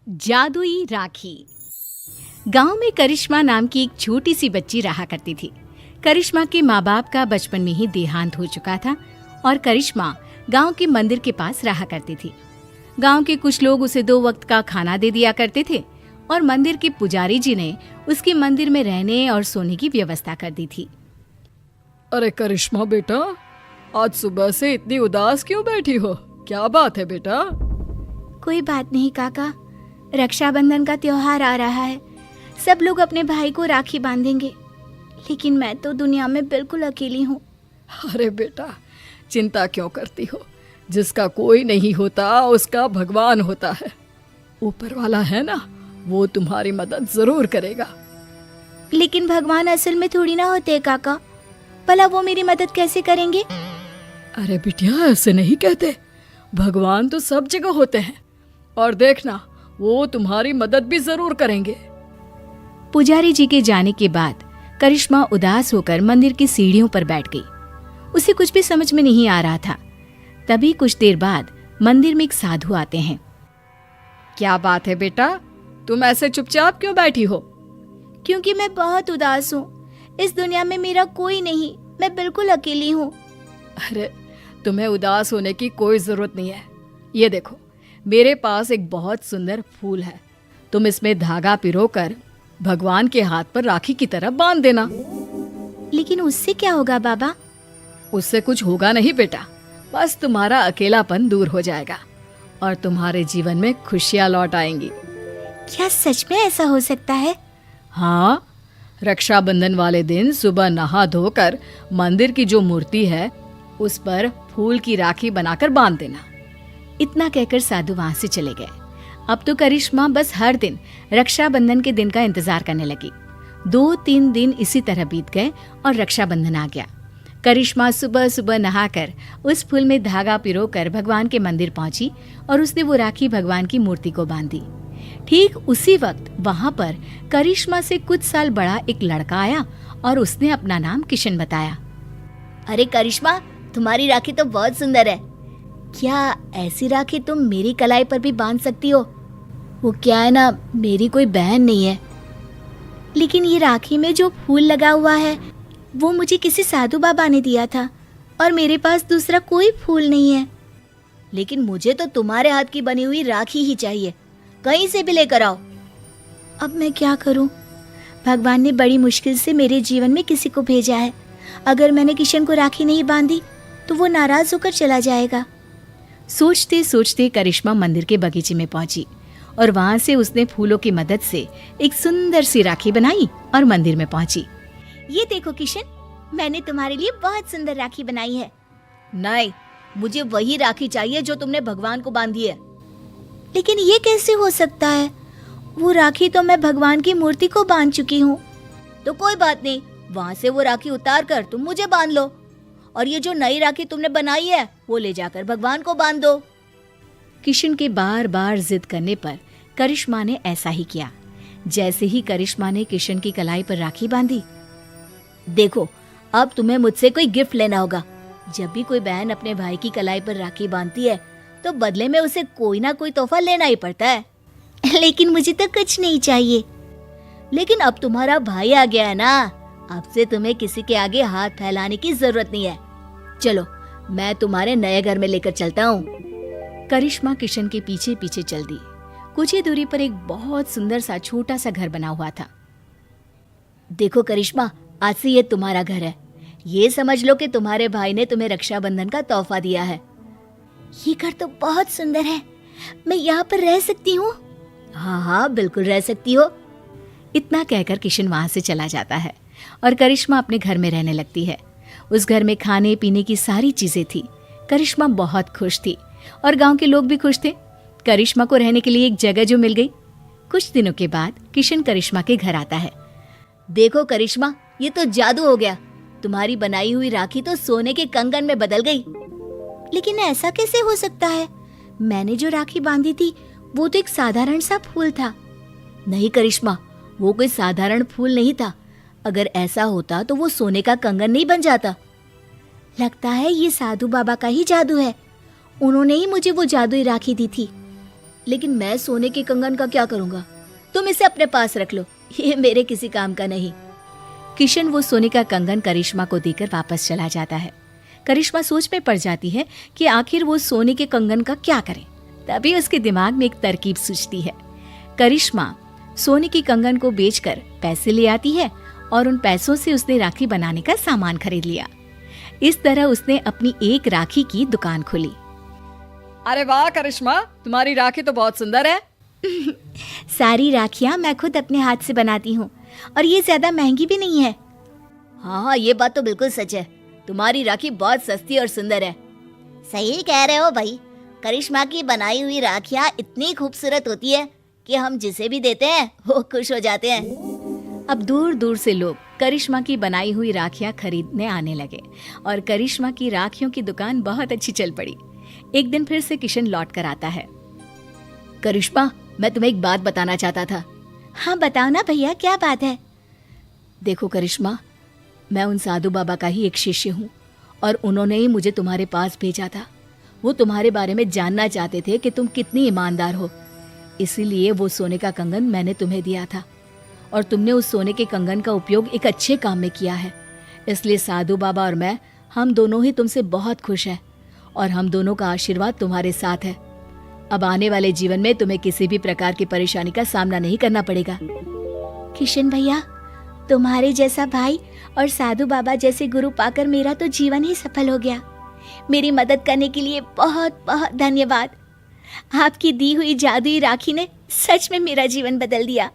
जादुई राखी। गांव में करिश्मा नाम की एक छोटी सी बच्ची रहा करती थी। करिश्मा के माँ बाप का बचपन में ही देहांत हो चुका था और करिश्मा गांव के मंदिर के पास रहा करती थी। गांव के कुछ लोग उसे 2 वक्त का खाना दे दिया करते थे और मंदिर के पुजारी जी ने उसके मंदिर में रहने और सोने की व्यवस्था कर दी थी। अरे करिश्मा बेटा, आज सुबह से इतनी उदास क्यों बैठी हो? क्या बात है बेटा? कोई बात नहीं काका, रक्षाबंधन का त्योहार आ रहा है। सब लोग अपने भाई को राखी बांधेंगे, लेकिन मैं तो दुनिया में बिल्कुल अकेली हूँ। अरे बेटा, चिंता क्यों करती हो? जिसका कोई नहीं होता उसका भगवान होता है। ऊपर वाला है ना, वो तुम्हारी मदद जरूर करेगा। लेकिन भगवान असल में थोड़ी ना होते काका, भला वो मेरी मदद कैसे करेंगे? अरे बिटिया, ऐसे नहीं कहते। भगवान तो सब जगह होते हैं और देखना, वो तुम्हारी मदद भी जरूर करेंगे। पुजारी जी के जाने के बाद करिश्मा उदास होकर मंदिर की सीढ़ियों पर बैठ गई। उसे कुछ भी समझ में नहीं आ रहा था। तभी कुछ देर बाद मंदिर में एक साधु आते हैं। क्या बात है बेटा, तुम ऐसे चुपचाप क्यों बैठी हो? क्योंकि मैं बहुत उदास हूँ। इस दुनिया में मेरा कोई नहीं, मैं बिल्कुल अकेली हूँ। अरे, तुम्हें उदास होने की कोई जरूरत नहीं है। ये देखो, मेरे पास एक बहुत सुंदर फूल है। तुम इसमें धागा पिरोकर भगवान के हाथ पर राखी की तरह बांध देना। लेकिन उससे क्या होगा बाबा? उससे कुछ होगा नहीं बेटा, बस तुम्हारा अकेलापन दूर हो जाएगा और तुम्हारे जीवन में खुशियां लौट आएंगी। क्या सच में ऐसा हो सकता है? हाँ, रक्षाबंधन वाले दिन सुबह नहा धोकर मंदिर की जो मूर्ति है उस पर फूल की राखी बनाकर बांध देना। इतना कहकर साधु वहां से चले गए। अब तो करिश्मा बस हर दिन रक्षाबंधन के दिन का इंतजार करने लगी। 2-3 दिन इसी तरह बीत गए और रक्षाबंधन आ गया। करिश्मा सुबह सुबह नहाकर उस फूल में धागा पिरोकर भगवान के मंदिर पहुंची और उसने वो राखी भगवान की मूर्ति को बांधी। ठीक उसी वक्त वहां पर करिश्मा से कुछ साल बड़ा एक लड़का आया और उसने अपना नाम किशन बताया। अरे करिश्मा, तुम्हारी राखी तो बहुत सुंदर है। क्या ऐसी राखी तुम मेरी कलाई पर भी बांध सकती हो? वो क्या है ना, मेरी कोई बहन नहीं है। लेकिन ये राखी में जो फूल लगा हुआ है वो मुझे किसी साधु बाबा ने दिया था और मेरे पास दूसरा कोई फूल नहीं है। लेकिन मुझे तो तुम्हारे हाथ की बनी हुई राखी ही चाहिए, कहीं से भी लेकर आओ। अब मैं क्या करूं? भगवान ने बड़ी मुश्किल से मेरे जीवन में किसी को भेजा है। अगर मैंने किशन को राखी नहीं बांधी तो वो नाराज होकर चला जाएगा। सोचते सोचते करिश्मा मंदिर के बगीचे में पहुंची और वहां से उसने फूलों की मदद से एक सुंदर सी राखी बनाई और मंदिर में पहुंची। ये देखो किशन, मैंने तुम्हारे लिए बहुत सुंदर राखी बनाई है। नहीं, मुझे वही राखी चाहिए जो तुमने भगवान को बांधी है। लेकिन ये कैसे हो सकता है? वो राखी तो मैं भगवान की मूर्ति को बांध चुकी हूँ। तो कोई बात नहीं, वहाँ से वो राखी उतार कर तुम मुझे बांध लो और ये जो नई राखी तुमने बनाई है वो ले जाकर भगवान को बांध दो। किशन के बार बार जिद करने पर करिश्मा ने ऐसा ही किया। जैसे ही करिश्मा ने किशन की कलाई पर राखी बांधी, देखो, अब तुम्हें मुझसे कोई गिफ्ट लेना होगा। जब भी कोई बहन अपने भाई की कलाई पर राखी बांधती है तो बदले में उसे कोई ना कोई तोहफा लेना ही पड़ता है। लेकिन मुझे तो कुछ नहीं चाहिए। लेकिन अब तुम्हारा भाई आ गया है ना, अब से तुम्हें किसी के आगे हाथ फैलाने की जरूरत नहीं है। चलो, मैं तुम्हारे नए घर में लेकर चलता हूँ। करिश्मा किशन के पीछे पीछे चल दी। कुछ ही दूरी पर एक बहुत सुंदर सा छोटा सा घर बना हुआ था। देखो करिश्मा, आज से ये तुम्हारा घर है। ये समझ लो कि तुम्हारे भाई ने तुम्हें रक्षाबंधन का तोहफा दिया है। ये घर तो बहुत सुंदर है, मैं यहाँ पर रह सकती हूँ? हाँ हाँ, बिल्कुल रह सकती हो। इतना कहकर किशन वहां से चला जाता है और करिश्मा अपने घर में रहने लगती है। उस घर में खाने पीने की सारी चीजें थी। करिश्मा बहुत खुश थी और गांव के लोग भी खुश थे। करिश्मा को रहने के लिए एक जगह जो मिल गई। कुछ दिनों के बाद किशन करिश्मा के घर आता है। देखो करिश्मा, ये तो जादू हो गया। तुम्हारी बनाई हुई राखी तो सोने के कंगन में बदल गई। लेकिन ऐसा कैसे हो सकता है? मैंने जो राखी बांधी थी वो तो एक साधारण सा फूल था। नहीं करिश्मा, वो कोई साधारण फूल नहीं था। अगर ऐसा होता तो वो सोने का कंगन नहीं बन जाता। लगता है ये साधु बाबा का ही जादू है। उन्होंने ही मुझे वो जादुई राखी दी थी। लेकिन मैं सोने के कंगन का क्या करूंगा? तुम इसे अपने पास रख लो, ये मेरे किसी काम का नहीं। किशन वो सोने का कंगन करिश्मा को देकर वापस चला जाता है। करिश्मा सोच में पड़ जाती है कि आखिर वो सोने के कंगन का क्या करे। तभी उसके दिमाग में एक तरकीब सूझती है। करिश्मा सोने की कंगन को बेचकर पैसे ले आती है और उन पैसों से उसने राखी बनाने का सामान खरीद लिया। इस तरह उसने अपनी एक राखी की दुकान खोली। अरे वाह करिश्मा, तुम्हारी राखी तो बहुत सुंदर है। सारी राखियां मैं खुद अपने हाथ से बनाती हूँ और ये ज्यादा महंगी भी नहीं है। हाँ, ये बात तो बिल्कुल सच है। तुम्हारी राखी बहुत सस्ती और सुंदर है। सही कह रहे हो भाई। करिश्मा की बनाई हुई राखियां इतनी खूबसूरत होती है कि हम जिसे भी देते हैं वो खुश हो जाते हैं। अब दूर दूर से लोग करिश्मा की बनाई हुई राखियां खरीदने आने लगे और करिश्मा की राखियों की दुकान बहुत अच्छी चल पड़ी। एक दिन फिर से किशन लौट कर आता है। करिश्मा, मैं तुम्हें एक बात बताना चाहता था। हाँ बताओ ना भैया, क्या बात है? देखो करिश्मा, मैं उन साधु बाबा का ही एक शिष्य हूँ और उन्होंने ही मुझे तुम्हारे पास भेजा था। वो तुम्हारे बारे में जानना चाहते थे कि तुम कितनी ईमानदार हो, इसीलिए वो सोने का कंगन मैंने तुम्हें दिया था और तुमने उस सोने के कंगन का उपयोग एक अच्छे काम में किया है। इसलिए साधु बाबा और मैं, हम दोनों ही तुमसे बहुत खुश हैं और हम दोनों का आशीर्वाद तुम्हारे साथ है। अब आने वाले जीवन में तुम्हें किसी भी प्रकार की परेशानी का सामना नहीं करना पड़ेगा। किशन भैया, तुम्हारे जैसा भाई और साधु बाबा जैसे गुरु पाकर मेरा तो जीवन ही सफल हो गया। मेरी मदद करने के लिए बहुत बहुत धन्यवाद। आपकी दी हुई जादुई राखी ने सच में मेरा जीवन बदल दिया।